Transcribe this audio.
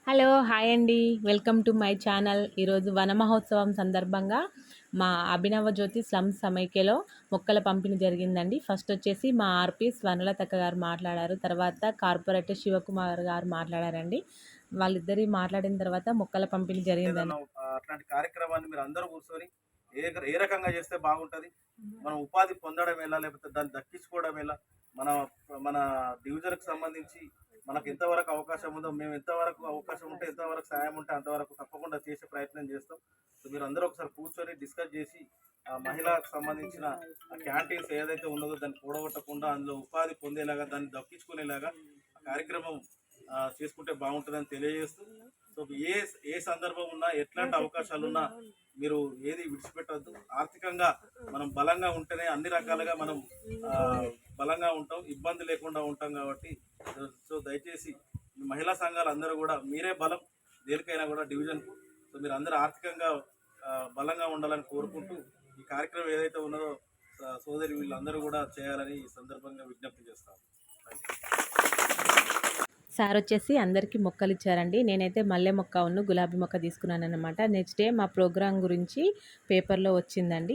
Hello hi అండి, welcome to my channel. ఈరోజు వన మహోత్సవం సందర్భంగా మా అభినవ జ్యోతి స్లమ్స్ సమైక్యలో మొక్కల పంపిణీ జరిగిందండి. ఫస్ట్ వచ్చేసి మా ఆర్పి స్వర్ణలతక్క గారు మాట్లాడారు, తర్వాత కార్పొరేటర్ శివకుమార్ గారు మాట్లాడారండి. వాళ్ళిద్దరి మాట్లాడిన తర్వాత మొక్కల పంపిణీ జరిగిందండి. అట్లాంటి కార్యక్రమాన్ని మీరు అందరూ కూర్చొని ఏ ఏ రకంగా చేస్తే బాగుంటుంది, మనం ఉపాధి పొందడం ఎలా, లేకపోతే దాన్ని దక్కించుకోవడం ఎలా, మన మన డివిజన్కి సంబంధించి మనకు ఎంతవరకు అవకాశం ఉందో, మేము ఎంతవరకు అవకాశం ఉంటే, ఎంతవరకు సాయం ఉంటే అంతవరకు తప్పకుండా చేసే ప్రయత్నం చేస్తాం. సో మీరు అందరూ ఒకసారి కూర్చొని డిస్కస్ చేసి మహిళలకు సంబంధించిన క్యాంటీన్స్ ఏదైతే ఉన్నదో దాన్ని కూడగొట్టకుండా అందులో ఉపాధి పొందేలాగా, దాన్ని దక్కించుకునేలాగా కార్యక్రమం చేసుకుంటే బాగుంటుందని తెలియజేస్తూ, సో ఏ ఏ సందర్భం ఉన్నా, ఎట్లాంటి అవకాశాలు ఉన్నా మీరు ఏది విడిచిపెట్టద్దు. ఆర్థికంగా మనం బలంగా ఉంటేనే అన్ని రకాలుగా మనం బలంగా ఉంటాం, ఇబ్బంది లేకుండా ఉంటాం. కాబట్టి సో దయచేసి మహిళా సంఘాలు అందరూ కూడా మీరే బలం దేనికైనా కూడా డివిజన్కు. సో మీరు అందరూ ఆర్థికంగా బలంగా ఉండాలని కోరుకుంటూ ఈ కార్యక్రమం ఏదైతే ఉన్నదో సోదరి వీళ్ళందరూ కూడా చేయాలని ఈ సందర్భంగా విజ్ఞప్తి చేస్తాం. సార్ వచ్చేసి అందరికీ మొక్కలు ఇచ్చారండి. నేనైతే మల్లె మొక్క గులాబీ మొక్క తీసుకున్నాను అనమాట. నెక్స్ట్ డే మా ప్రోగ్రాం గురించి పేపర్లో వచ్చిందండి.